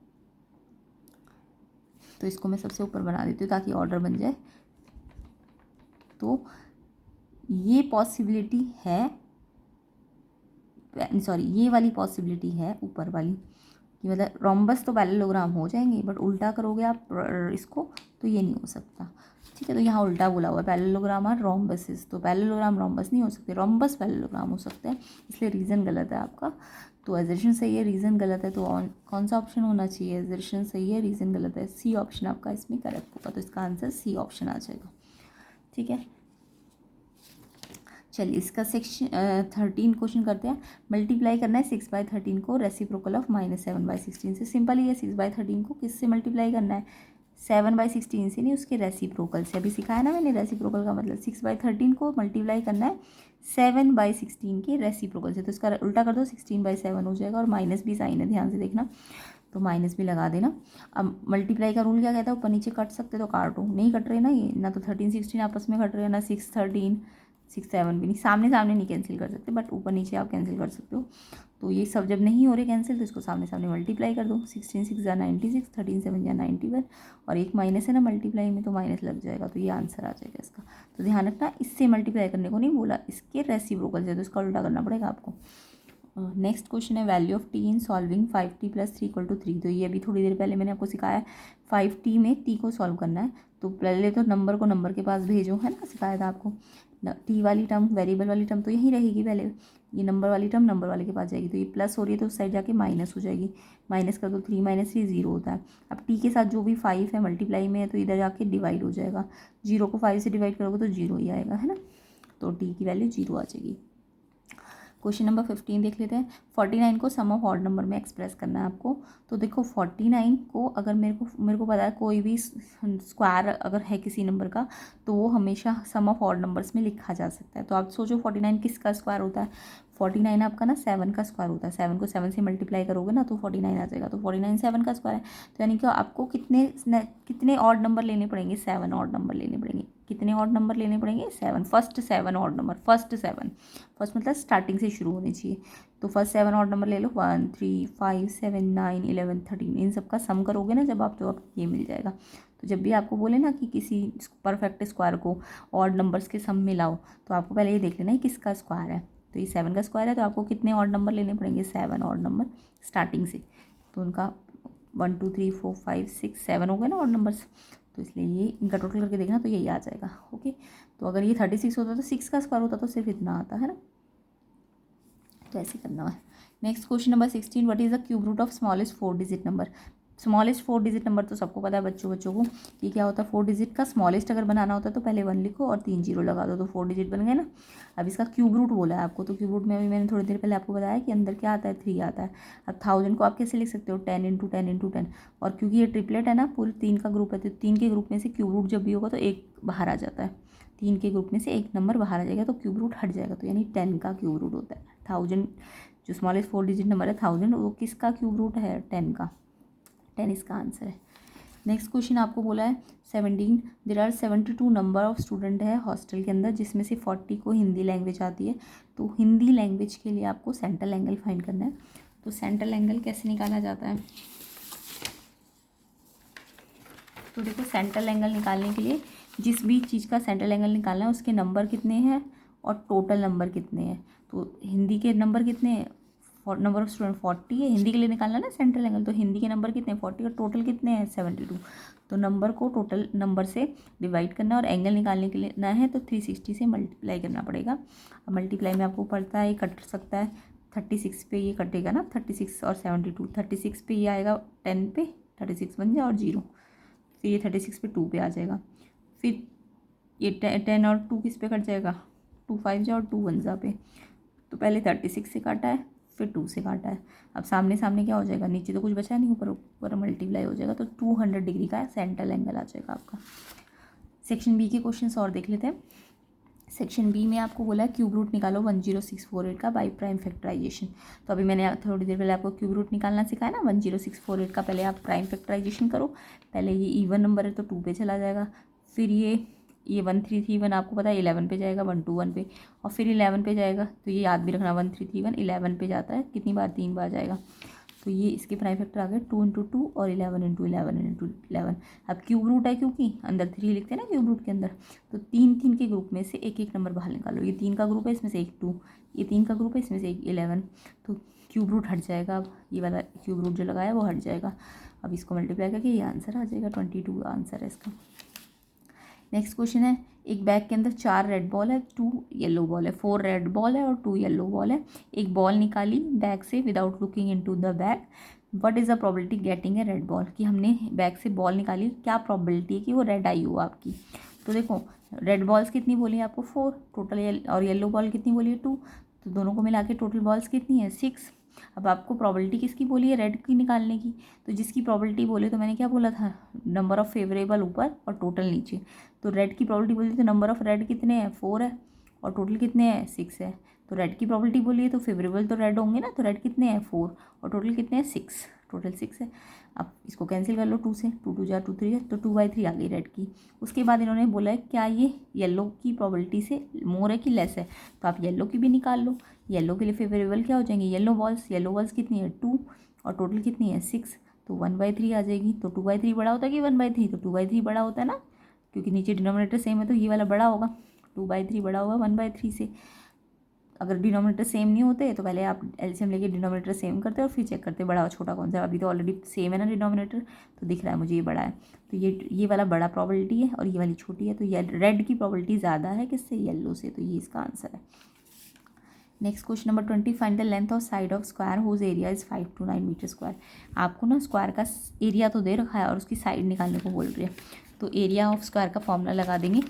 इसको मैं सबसे ऊपर बना देती हूँ ताकि ऑर्डर बन जाए। तो ये पॉसिबिलिटी है, सॉरी ये वाली पॉसिबिलिटी है ऊपर वाली, कि मतलब रोम्बस तो पैरेललोग्राम हो जाएंगे, बट उल्टा करोगे आप इसको तो ये नहीं हो सकता। ठीक है, तो यहाँ उल्टा बोला हुआ है, पैरेललोग्राम और रोम्बसिस, तो पैरेललोग्राम रोम्बस नहीं हो सकते, रोम्बस पैरेललोग्राम हो सकते हैं, इसलिए रीज़न गलत है आपका। तो एजर्शन सही है, रीज़न गलत है, तो कौन सा ऑप्शन होना चाहिए, एजर्शन सही है, रीज़न गलत है, सी ऑप्शन आपका इसमें करेक्ट होगा, तो इसका आंसर सी ऑप्शन आ जाएगा। ठीक है, चलिए इसका सेक्शन 13 क्वेश्चन करते हैं। मल्टीप्लाई करना है 6/13 को रेसिप्रोकल ऑफ -7/16 से। सिंपल ही है, 6/13 को किससे मल्टीप्लाई करना है, 7/16 से नहीं, उसके रेसिप्रोकल से। अभी सिखाया ना मैंने रेसिप्रोकल का मतलब, 6/13 को मल्टीप्लाई करना है 7/16 के रेसिप्रोकल से, तो इसका उल्टा कर दो, 16/7 हो जाएगा, और माइनस भी साइन है, ध्यान से देखना, तो माइनस भी लगा देना। अब मल्टीप्लाई का रूल क्या कहता है, ऊपर नीचे कट सकते तो काटो, नहीं कट रहे ना ये, ना तो 13 16 आपस में कट रहे हैं, ना 6 13 6 7 भी नहीं, सामने सामने नहीं कैंसिल कर सकते, बट ऊपर नीचे आप कैंसिल कर सकते हो। तो ये सब जब नहीं हो रहे कैंसिल, तो इसको सामने सामने मल्टीप्लाई कर दो, 16 6 = 96, 13 7 = 91, और एक माइनस है ना मल्टीप्लाई में, तो माइनस लग जाएगा, तो ये आंसर आ जाएगा इसका। तो ध्यान रखना, इससे मल्टीप्लाई करने को नहीं बोला, इसके रेसिप्रोकल से, तो इसका उल्टा करना पड़ेगा आपको। नेक्स्ट क्वेश्चन है value of T in solving 5t + 3 = 3। तो ये अभी थोड़ी देर पहले मैंने आपको सिखाया, 5t में t को सॉल्व करना है, तो पहले तो नंबर को नंबर के पास भेजो, है ना, सिखाया था आपको। टी वाली टर्म, वेरिएबल वाली टर्म तो यहीं रहेगी, पहले ये नंबर वाली टर्म नंबर वाले के पास जाएगी, तो ये प्लस हो रही है तो उस साइड जाके माइनस हो जाएगी, माइनस कर दो, 3 - 3 0 होता है। अब टी के साथ जो भी 5 है मल्टीप्लाई में है, तो इधर जाके डिवाइड हो जाएगा, 0 को 5 से डिवाइड करोगे तो 0 ही आएगा, है ना, तो टी की वैल्यू 0 आ जाएगी। क्वेश्चन नंबर 15 देख लेते हैं। 49 को सम ऑफ ऑड नंबर में एक्सप्रेस करना है आपको। तो देखो 49 को अगर मेरे को पता है कोई भी स्क्वायर अगर है किसी नंबर का, तो वो हमेशा सम ऑफ ऑड नंबर्स में लिखा जा सकता है। तो आप सोचो 49 किसका स्क्वायर होता है, 49 आपका ना 7 का स्क्वायर होता है, 7 को 7 से मल्टीप्लाई करोगे ना तो 49 आ जाएगा, तो 49 7 का स्क्वायर है। तो यानी कि आपको कितने ऑड नंबर लेने पड़ेंगे, 7 ऑड नंबर लेने पड़ेंगे। कितने ऑड नंबर लेने पड़ेंगे, 7, फर्स्ट 7 ऑड नंबर, फर्स्ट मतलब स्टार्टिंग से शुरू होनी चाहिए। तो फर्स्ट 7 ऑड नंबर ले लो, 1 3 5 7 9 11 13, इन सब का सम करोगे ना जब आप, तो आप ये मिल जाएगा। तो जब भी आपको बोले ना कि किसी परफेक्ट स्क्वायर को ऑड नंबर्स के सम में लाओ, तो आपको पहले ये देख लेना है किसका स्क्वायर है। तो ये 7 का स्क्वायर है, तो आपको कितने ऑड नंबर लेने पड़ेंगे, 7 ऑड नंबर स्टार्टिंग से। तो उनका 1 2 3 4 5 6 7 हो गए ना ऑड नंबर्स, तो इसलिए ये इनका टोटल करके देखना तो यही आ जाएगा। ओके, तो अगर ये 36 होता तो 6 का स्क्वायर होता तो सिर्फ इतना आता है ना, तो ऐसे करना है। Next question number 16, what is the cube root of smallest 4 digit number. Smallest 4 digit number तो सबको पता है बच्चों को कि क्या होता है, 4 डिजिट का स्मॉलेस्ट अगर बनाना होता है तो पहले 1 लिखो और 3 0 लगा दो, तो 4 डिजिट बन गए ना। अब इसका क्यूब रूट बोला है आपको, तो क्यूब रूट में अभी मैंने थोड़ी देर पहले आपको बताया कि अंदर क्या आता है, 3 आता है। अब 1000 को आप कैसे लिख सकते हो, 10 × 10 × 10, और क्योंकि ये ट्रिपलेट है ना, पूरे 3 का ग्रुप है, तो 3 के ग्रुप में से क्यूब रूट जब भी होगा तो एक बाहर आ जाता है, 3 के ग्रुप में से एक नंबर बाहर आ जाएगा, तो क्यूब रूट हट जाएगा, तो यानी 10 का क्यूब रूट होता है। 1000 जो स्मॉलेस्ट 4 डिजिट नंबर है 1000, वो किसका क्यूब रूट है, 10 का, 10 इसका आंसर है। नेक्स्ट क्वेश्चन आपको बोला है 17, there are 72 number of student है हॉस्टल के अंदर, जिसमें से 40 को हिंदी लैंग्वेज आती है। तो हिंदी लैंग्वेज के लिए आपको सेंट्रल एंगल फाइंड करना है। तो सेंट्रल एंगल कैसे निकाला जाता है, तो देखो सेंट्रल एंगल निकालने के लिए जिस भी चीज़ का सेंट्रल एंगल निकालना है उसके नंबर कितने हैं और टोटल नंबर कितने हैं। तो हिंदी के नंबर कितने हैं, नंबर ऑफ स्टूडेंट 40 है, हिंदी के लिए निकालना ना सेंट्रल एंगल, तो हिंदी के नंबर कितने हैं 40 और टोटल कितने हैं 72। तो नंबर को टोटल नंबर से डिवाइड करना और एंगल निकालने के लिए ना है तो 360 से मल्टीप्लाई करना पड़ेगा। अब मल्टीप्लाई में आपको पड़ता है, कट सकता है 36 पे ये कटेगा ना, 36 और 72, 36 पे ये आएगा 10 पे, 36 बन जाए और 0, फिर ये 36 पे 2 पे आ जाएगा, फिर ये 10 और 2 किस पे कट जाएगा, 2 5 जा और 2 1 जा पे। तो पहले 36 से काटा है, फिर 2 से काटा है। अब सामने सामने क्या हो जाएगा, नीचे तो कुछ बचा नहीं, ऊपर ऊपर मल्टीप्लाई हो जाएगा, तो 200 डिग्री का सेंट्रल एंगल आ जाएगा आपका। सेक्शन बी के क्वेश्चन और देख लेते हैं। सेक्शन बी में आपको बोला है क्यूब रूट निकालो 10648 का बाई प्राइम फैक्टराइजेशन। तो अभी मैंने थोड़ी देर पहले आपको क्यूब रूट निकालना सिखाया ना, 10648 का पहले आप प्राइम फैक्टराइजेशन करो। पहले ये इवन नंबर है तो 2 पे चला जाएगा, फिर ये 1331 आपको पता है 11 पे जाएगा, 121 पे, और फिर 11 पे जाएगा। तो ये याद भी रखना, 1331 11 पे जाता है, कितनी बार, 3 बार जाएगा। तो ये इसके प्राइम फैक्टर आ गए 2 इंटू 2 और 11 इंटू 11 इंटू 11। अब क्यूब रूट है क्योंकि अंदर 3 लिखते हैं ना क्यूब रूट के अंदर, तो 3 के ग्रुप में से एक एक नंबर बाहर निकालो। ये 3 का ग्रुप है, इसमें से एक 2, ये 3 का ग्रुप है, इसमें से एक 11, तो क्यूब रूट हट जाएगा। अब ये वाला क्यूब रूट जो लगाया वो हट जाएगा। अब इसको मल्टीप्लाई करके ये आंसर आ जाएगा, 22 आंसर है इसका। नेक्स्ट क्वेश्चन है, एक बैग के अंदर 4 रेड बॉल है, 2 येलो बॉल है, 4 रेड बॉल है और 2 येलो बॉल है। एक बॉल निकाली बैग से without looking into the bag, what is the probability getting a red ball. कि हमने बैग से बॉल निकाली, क्या प्रोबेबिलिटी है कि वो रेड आई हो आपकी। तो देखो रेड बॉल्स कितनी बोली है आपको, 4 टोटल, और येलो बॉल कितनी बोली है, 2, तो दोनों को मिला के टोटल बॉल्स कितनी है, 6। अब आपको प्रोबेबिलिटी किसकी बोली है, रेड की निकालने की। तो जिसकी प्रोबेबिलिटी बोले, तो मैंने क्या बोला था, नंबर ऑफ फेवरेबल ऊपर और टोटल नीचे। तो रेड की प्रोबेबिलिटी बोली तो नंबर ऑफ रेड कितने हैं, 4 है, और टोटल कितने हैं, 6 है। तो रेड की प्रोबेबिलिटी बोली है तो फेवरेबल तो रेड होंगे ना, तो रेड कितने हैं, 4, और टोटल कितने हैं, 6, टोटल 6 है। अब इसको कैंसिल कर लो, 2 से, 2 2 जा 2 3 है, तो 2/3 आ गई रेड की। उसके बाद इन्होंने बोला है क्या ये येलो की प्रोबेबिलिटी से मोर है कि लेस है, तो आप येलो की भी निकाल लो। येलो के लिए फेवरेबल क्या हो जाएंगे, येलो बॉल्स कितनी है, 2, और टोटल कितनी है, 6, तो 1/3 आ जाएगी। तो 2/3 बड़ा होता है कि 1/3, तो 2/3 बड़ा होता है ना, क्योंकि नीचे डिनोमिनेटर सेम है तो ये वाला बड़ा होगा, 2/3 बड़ा होगा 1/3 से। अगर डिनोमिनेटर सेम नहीं होते तो पहले आप एलसीएम लेके डिनोमिनेटर सेम करते और फिर चेक करते बड़ा और छोटा कौन सा। अभी तो ऑलरेडी सेम है ना डिनोमिनेटर, तो दिख रहा है मुझे ये बड़ा है, तो ये वाला बड़ा प्रोबेबिलिटी है और ये वाली छोटी है। तो ये रेड की प्रोबेबिलिटी ज़्यादा है किससे, येलो से, तो ये इसका आंसर है। Next question number 20, find the length of side of square whose area is 5 to 9 metre square. आपको ना स्क्वायर का एरिया तो दे रखा है और उसकी साइड निकालने को बोल रही है। तो एरिया ऑफ स्क्वायर का फॉर्मूला लगा देंगे।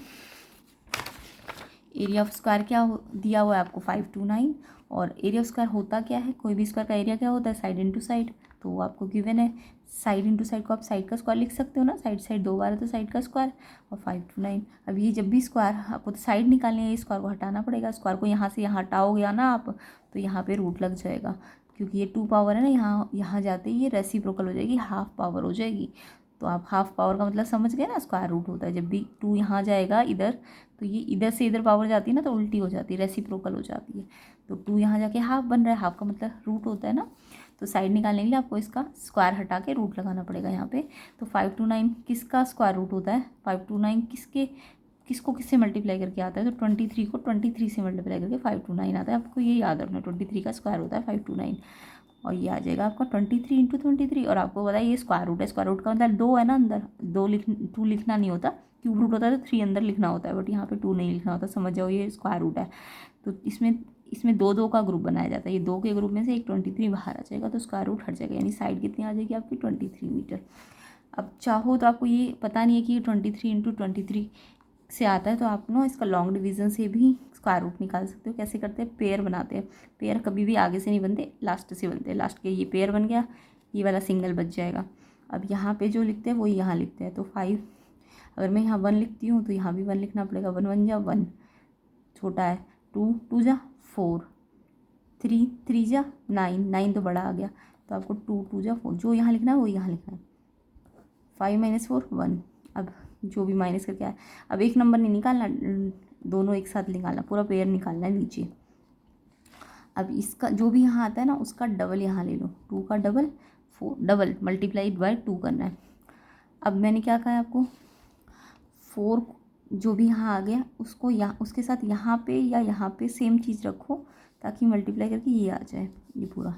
एरिया ऑफ स्क्वायर क्या दिया हुआ है आपको, 5 to 9, और एरिया ऑफ स्क्वायर होता क्या है, कोई भी स्क्वायर का एरिया क्या होता है, साइड इंटू साइड, तो वो आपको गिवन है। साइड इंटू साइड को आप साइड का स्क्वायर लिख सकते हो ना, साइड 2 बार है तो साइड का स्क्वायर, और 5 to 9। अब ये जब भी स्क्वायर आपको तो साइड निकालनी है, स्क्वायर को हटाना पड़ेगा। स्क्वायर को यहाँ से यहाँ हटाओगे ना आप, तो यहाँ पे रूट लग जाएगा, क्योंकि ये 2 पावर है ना, यहाँ जाते ही ये रेसिप्रोकल हो जाएगी, हाफ पावर हो जाएगी। तो आप हाफ पावर का मतलब समझ गए ना, स्क्वायर रूट होता है जब भी 2 यहाँ जाएगा इधर, तो ये इधर से इधर पावर जाती है ना, तो उल्टी हो जाती है, रेसिप्रोकल हो जाती है। तो 2 यहाँ जाके हाफ बन रहा है, हाफ का मतलब रूट होता है ना। तो साइड निकालने के लिए आपको इसका स्क्वायर हटा के रूट लगाना पड़ेगा यहाँ पे। तो 5 to 9 किसका स्क्वायर रूट होता है, 5 to 9 किसको किससे मल्टीप्लाई करके आता है, तो 23 को 23 से मल्टीप्लाई करके 5 to 9 आता है। आपको ये याद रखना, 23 का स्क्वायर होता है 5 to 9, और ये आ जाएगा आपका 23 इंटू 23। और आपको पता है ये स्क्वायर रूट है, स्क्वायर रूट का मतलब 2 है ना अंदर, 2 लिखना नहीं होता, क्यूब रूट होता है तो 3 अंदर लिखना होता है, बट यहाँ पे 2 नहीं लिखना होता, समझ जाओ ये स्क्वायर रूट है। तो इसमें 2 का ग्रुप बनाया जाता है, ये 2 के ग्रुप में से एक 23 बाहर आ जाएगा, तो स्क्वायर रूट हट जाएगा, यानी साइड कितनी आ जाएगी आपकी, 23 मीटर। अब चाहो तो आपको ये पता नहीं है कि 23 इंटू 23 से आता है, तो आप ना इसका लॉन्ग डिवीज़न से भी स्क्वायर रूट निकाल सकते हो। कैसे करते हैं, पेयर बनाते हैं। पेयर कभी भी आगे से नहीं बनते, लास्ट से बनते हैं। लास्ट के ये पेयर बन गया, ये वाला सिंगल बच जाएगा। अब यहाँ पे जो लिखते हैं वही यहाँ लिखते हैं। तो 5, अगर मैं यहाँ 1 लिखती हूँ तो यहाँ भी 1 लिखना पड़ेगा, 1 1 जा 1, छोटा है, 2 2 जा 4, 3 3 जा 9 9 तो बड़ा आ गया, तो आपको 2 2 जा 4, जो यहाँ लिखना है वो यहाँ लिखना है। 5 - 4 1, अब जो भी माइनस करके आया। अब एक नंबर नहीं निकालना, दोनों एक साथ निकालना, पूरा पेयर निकालना है नीचे। अब इसका जो भी यहाँ आता है ना उसका डबल यहाँ ले लो, 2 का डबल 4, डबल मल्टीप्लाइड बाय 2 करना है। अब मैंने क्या कहा है आपको, 4 जो भी यहाँ आ गया उसको यहाँ उसके साथ यहाँ पे या यहाँ पे सेम चीज़ रखो, ताकि मल्टीप्लाई करके ये आ जाए ये पूरा।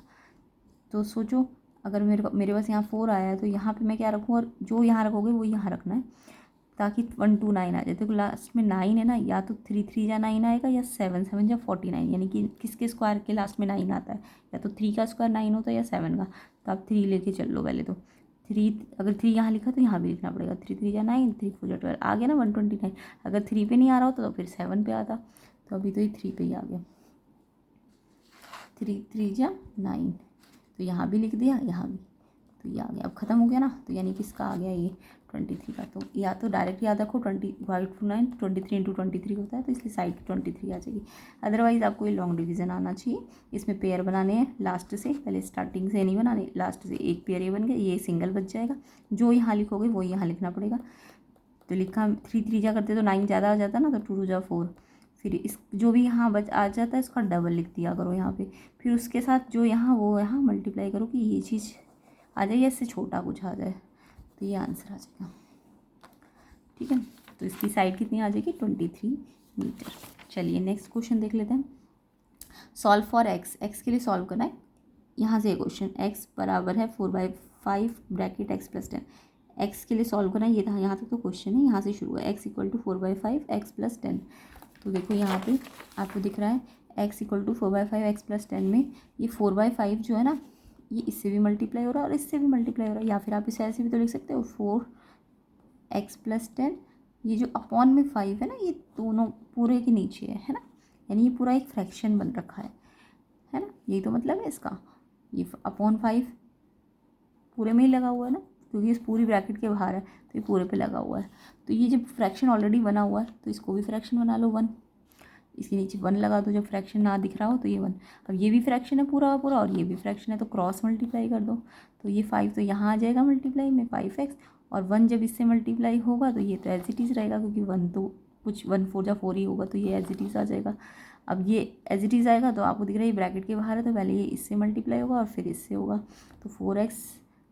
तो सोचो अगर मेरे पास यहाँ 4 आया है तो यहाँ पे मैं क्या रखूँ, और जो यहाँ रखोगे वो यहाँ रखना है। ताकि 129 आ जाए। देखो लास्ट में 9 है ना, या तो 3 3 जा 9 आएगा, या 7 7 जा 49, यानी कि किसके स्क्वायर के लास्ट में 9 आता है, या तो 3 का स्क्वायर 9 होता है या 7 का। तो आप 3 लेके चल लो पहले तो। 3 अगर 3 यहाँ लिखा तो यहाँ भी लिखना पड़ेगा। 3 3 जा 9, 3 4 जा 12 आ गया ना 129। अगर 3 पे नहीं आ रहा होता तो फिर 7 पे आता। तो अभी तो ये 3 पे ही आ गया। 3 3 जा 9, तो यहाँ भी लिख दिया, यहाँ भी, तो ये आ गया। अब ख़त्म हो गया ना, तो यानी किसका आ गया ये 23 का। तो या तो डायरेक्ट याद रखो 20/9 23 × 23 होता है, तो इसलिए साइड 23 आ जाएगी। अदरवाइज़ आपको ये लॉन्ग डिवीज़न आना चाहिए। इसमें पेयर बनाने हैं लास्ट से, पहले स्टार्टिंग से नहीं बनाने, लास्ट से एक पेयर ये बन गया, ये सिंगल बच जाएगा। जो यहाँ लिखोगे वो यहाँ लिखना पड़ेगा। तो लिखा 3 3 जा करते तो 9 ज़्यादा आ जाता ना, तो 2 2 जा 4। फिर इस जो भी यहाँ बच आ जाता है इसका डबल लिख दिया करो यहाँ पे। फिर उसके साथ जो यहाँ वो यहाँ मल्टीप्लाई करो कि ये चीज़ आ जाए या इससे छोटा कुछ आ जाए, तो ये आंसर आ जाएगा। ठीक है, तो इसकी साइड कितनी आ जाएगी 23 मीटर। चलिए नेक्स्ट क्वेश्चन देख लेते हैं। सॉल्व फॉर एक्स, एक्स के लिए सॉल्व करना है। यहाँ से क्वेश्चन एक्स बराबर है 4/5 ब्रैकेट एक्स प्लस 10। एक्स के लिए सॉल्व करना है, ये था यहाँ तक तो क्वेश्चन है, यहाँ से शुरू है। X equal to 4/5 x plus 10। तो देखो यहाँ पे आपको दिख रहा है x equal to 4/5 x plus 10 में ये 4/5 जो है ना, ये इससे भी मल्टीप्लाई हो रहा है और इससे भी मल्टीप्लाई हो रहा है। या फिर आप इसे ऐसे भी तो लिख सकते हो 4x प्लस 10, ये जो अपॉन में 5 है ना, ये दोनों पूरे के नीचे है ना, यानी ये पूरा एक फ्रैक्शन बन रखा है ना। यही तो मतलब है इसका। ये अपॉन 5 पूरे में ही लगा हुआ है ना, क्योंकि इस पूरी ब्रैकेट के बाहर है, तो ये पूरे पे लगा हुआ है। तो ये जब फ्रैक्शन ऑलरेडी बना हुआ है तो इसको भी फ्रैक्शन बना लो 1। इसके नीचे 1 लगा दो, जब फ्रैक्शन ना दिख रहा हो तो ये 1। अब ये भी फ्रैक्शन है पूरा का पूरा, और ये भी फ्रैक्शन है, तो क्रॉस मल्टीप्लाई कर दो। तो ये 5 तो यहाँ आ जाएगा मल्टीप्लाई में 5x, और 1 जब इससे मल्टीप्लाई होगा तो ये तो एज इट इज़ रहेगा, क्योंकि 1 तो कुछ 1 4 जा 4 ही होगा, तो ये एज इट इज़ आ जाएगा। अब ये एज इट इज़ आएगा तो आपको दिख रहा है ये ब्रैकेट के बाहर है, तो पहले ये इससे मल्टीप्लाई होगा और फिर इससे होगा। तो 4x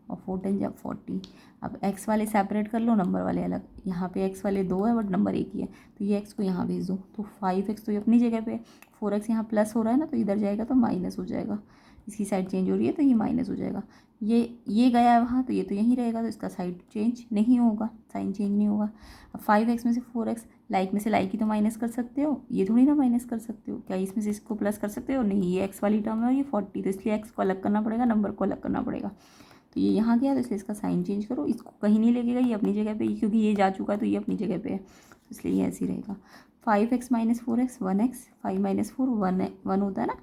और 4 10 जा 40। अब x वाले सेपरेट कर लो, नंबर वाले अलग। यहाँ पे x वाले 2 है बट नंबर 1 ही है, तो ये x को यहाँ भेज दो। तो 5x तो ये अपनी जगह पे, 4x यहाँ प्लस हो रहा है ना, तो इधर जाएगा तो माइनस हो जाएगा। इसकी साइड चेंज हो रही है तो ये माइनस हो जाएगा। ये गया है वहाँ, तो ये तो यहीं रहेगा, तो इसका साइड चेंज नहीं होगा, साइन चेंज नहीं होगा। अब 5x में से 4x, लाइक में से लाइक ही तो माइनस कर सकते हो, ये थोड़ी ना माइनस कर सकते हो। क्या इसमें से इसको प्लस कर सकते हो? नहीं, ये x वाली टर्म है और ये 40, तो इसलिए x को अलग करना पड़ेगा, नंबर को अलग करना पड़ेगा। तो ये यहाँ गया, तो इसलिए इसका साइन चेंज करो। इसको कहीं नहीं लेके गई, ये अपनी जगह पे, क्योंकि ये जा चुका है तो ये अपनी जगह पे है, तो इसलिए ये ऐसे ही रहेगा। 5x minus 4x 1x, 5 minus 4 1 होता है ना।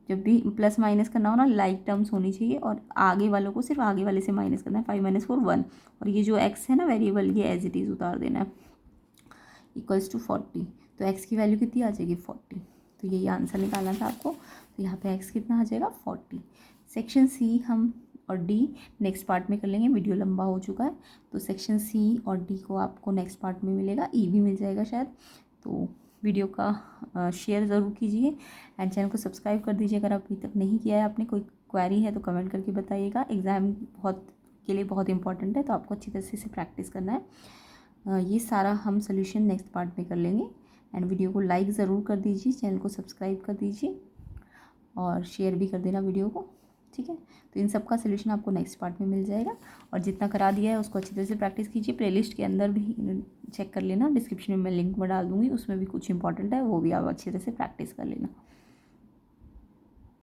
जब भी प्लस माइनस करना हो ना, लाइक टर्म्स होनी चाहिए, और आगे वालों को सिर्फ आगे वाले से माइनस करना है। 5 माइनस 4 1, और ये जो x है ना वेरिएबल, ये एज इट इज़ उतार देना है, इक्वल्स टू 40। तो x की वैल्यू कितनी आ जाएगी 40। तो यही आंसर निकालना था आपको। तो यहाँ पे x कितना आ जाएगा 40। सेक्शन सी हम और डी नेक्स्ट पार्ट में कर लेंगे, वीडियो लंबा हो चुका है। तो सेक्शन सी और डी को आपको नेक्स्ट पार्ट में मिलेगा, ई भी मिल जाएगा शायद। तो वीडियो का शेयर ज़रूर कीजिए एंड चैनल को सब्सक्राइब कर दीजिए अगर अभी तक नहीं किया है आपने। कोई क्वेरी है तो कमेंट करके बताइएगा। एग्ज़ाम के लिए बहुत इंपॉर्टेंट है, तो आपको अच्छी तरह से प्रैक्टिस करना है। ये सारा हम सोल्यूशन नेक्स्ट पार्ट में कर लेंगे। एंड वीडियो को लाइक ज़रूर कर दीजिए, चैनल को सब्सक्राइब कर दीजिए और शेयर भी कर देना वीडियो को, ठीक है। तो इन सब का सोल्यूशन आपको नेक्स्ट पार्ट में मिल जाएगा, और जितना करा दिया है उसको अच्छी तरह से प्रैक्टिस कीजिए। प्लेलिस्ट के अंदर भी चेक कर लेना, डिस्क्रिप्शन में मैं लिंक में डाल दूँगी, उसमें भी कुछ इंपॉर्टेंट है, वो भी आप अच्छी तरह से प्रैक्टिस कर लेना।